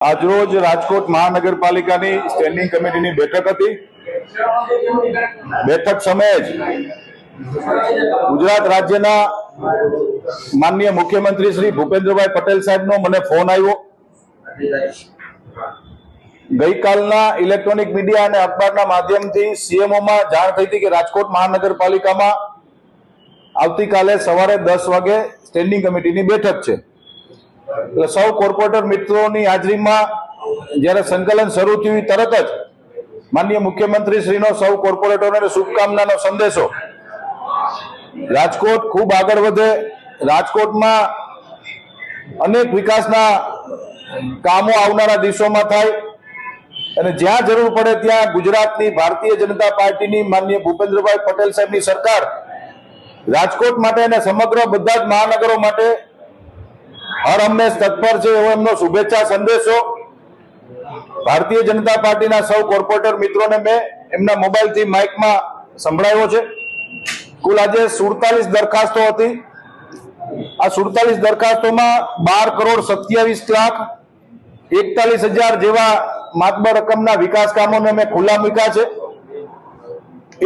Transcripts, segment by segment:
આજરોજ રાજકોટ મહાનગરપાલિકાની સ્ટેન્ડિંગ કમિટીની બેઠક હતી। બેઠક સમયે જ ગુજરાત રાજ્યના માનનીય મુખ્યમંત્રી શ્રી ભૂપેન્દ્રભાઈ પટેલ સાહેબનો મને ફોન આવ્યો। ગઈકાલના ઇલેક્ટ્રોનિક મીડિયા અને અખબારના માધ્યમથી સીએમઓમાં જાણ થઈ હતી કે રાજકોટ મહાનગરપાલિકામાં આવતીકાલે સવારે 10 વાગે સ્ટેન્ડિંગ કમિટીની બેઠક છે। સૌ કોર્પોરેટર મિત્રોની હાજરીમાં જ્યારે સંકલન શરૂ થયું તરત જ માનનીય મુખ્યમંત્રી શ્રીનો સૌ કોર્પોરેટરોને શુભકામનાનો સંદેશો। રાજકોટ ખૂબ આગળ વધે, રાજકોટમાં અનેક વિકાસના કામો આવનારા દિવસોમાં થાય અને જ્યાં જરૂર પડે ત્યાં ગુજરાતની ભારતીય જનતા પાર્ટીની માનનીય ભૂપેન્દ્રભાઈ પટેલ સાહેબની સરકાર રાજકોટ માટે અને સમગ્ર બધા જ મહાનગરો માટે હર હંમેશ તત્પર છે એવો એમનો શુભેચ્છા સંદેશો ભારતીય જનતા પાર્ટીના સૌ કોર્પોરેટર મિત્રોને મેં એમના મોબાઈલથી માઇકમાં સંભળાવ્યો છે। કુલ આજે 47 દરખાસ્તો હતી। આ 47 દરખાસ્તોમાં 12,27,41,000 જેવા માતબર રકમના વિકાસ કામોને મેં ખુલ્લા મૂક્યા છે।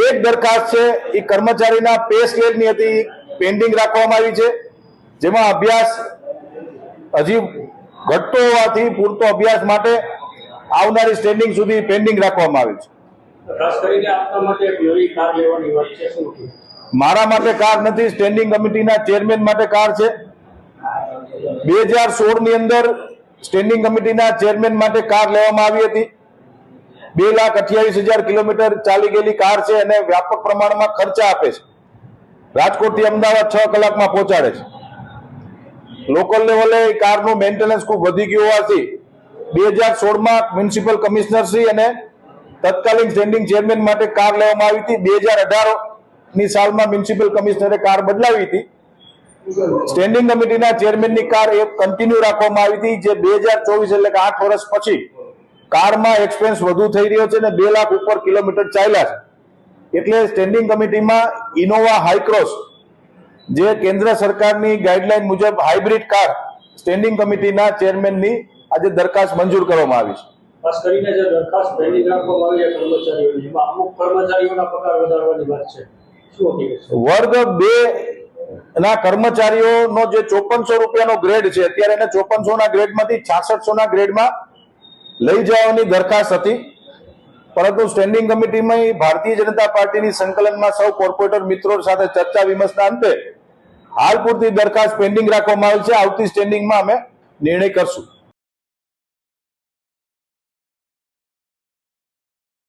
એક દરખાસ્ત છે એ કર્મચારીના પે સ્કેલની હતી, પેન્ડિંગ રાખવામાં આવી છે, જેમાં અભ્યાસ હજી ઘટતો હોવાથી પૂરતો અભ્યાસ માટે આવનારી સ્ટેન્ડિંગ સુધી પેન્ડિંગ રાખવામાં આવી છે। ખાસ કરીને આપના માટે એક નવી કાર લેવાની વાત છે, શું છે? મારા માટે કાર નથી, સ્ટેન્ડિંગ કમિટીના ચેરમેન માટે કાર છે। 2016 ની અંદર સ્ટેન્ડિંગ કમિટીના ચેરમેન માટે કાર લેવામાં આવી હતી। 2,28,000 કિલોમીટર ચાલી ગયેલી કાર છે અને વ્યાપક પ્રમાણમાં ખર્ચા આપે છે। રાજકોટથી અમદાવાદ 6 કલાકમાં પહોંચાડે છે। લોકલ લેવલે કારનું મેન્ટેનન્સ ખૂબ વધી ગયું હોવાથી 2016માં મ્યુનિસિપલ કમિશનર શ્રી અને તત્કાલીન સ્ટેન્ડિંગ ચેરમેન માટે કાર લેવામાં આવી હતી। 2018ની સાલમાં મ્યુનિસિપલ કમિશનરે કાર બદલાવી હતી। સ્ટેન્ડિંગ કમિટીના ચેરમેનની કાર એ કન્ટિન્યુ રાખવામાં આવી હતી, જે 2024 એટલે કે 8 વર્ષ પછી કારમાં એક્સપેન્સ વધુ થઈ રહ્યો છે અને 2 લાખ ઉપર કિલોમીટર ચાલ્યા છે। એટલે સ્ટેન્ડિંગ કમિટીમાં ઇનોવા હાઈક્રોસ જે કેન્દ્ર સરકારની ગાઈડલાઈન મુજબ હાઇબ્રિડ કાર સ્ટેન્ડિંગ કમિટીના ચેરમેનની આજે દરખાસ્ત મંજૂર કરવામાં આવી છે। ખાસ કરીને જે દરખાસ્ત પેન્ડિંગ રાખવામાં આવી છે કર્મચારીઓની, એમાં અમુક કર્મચારીઓના પગાર વધારવાની વાત છે, શું હકીકત છે? વર્ગ 2 ના કર્મચારીઓનો જે 5400 રૂપિયાનો ગ્રેડ છે, અત્યારે એને 5400 ના ગ્રેડમાંથી 6600 ના ગ્રેડમાં લઈ જવાની દરખાસ્ત હતી, પરંતુ સ્ટેન્ડિંગ કમિટીમાં ભારતીય જનતા પાર્ટીની સંકલનમાં સૌ કોર્પોરેટર મિત્રો સાથે ચર્ચા વિમર્શના અંતે હાલ પૂરતી દરખાસ્ત પેન્ડિંગ રાખવામાં આવી છે। આવતી સ્ટેન્ડિંગમાં અમે નિર્ણય કરશું।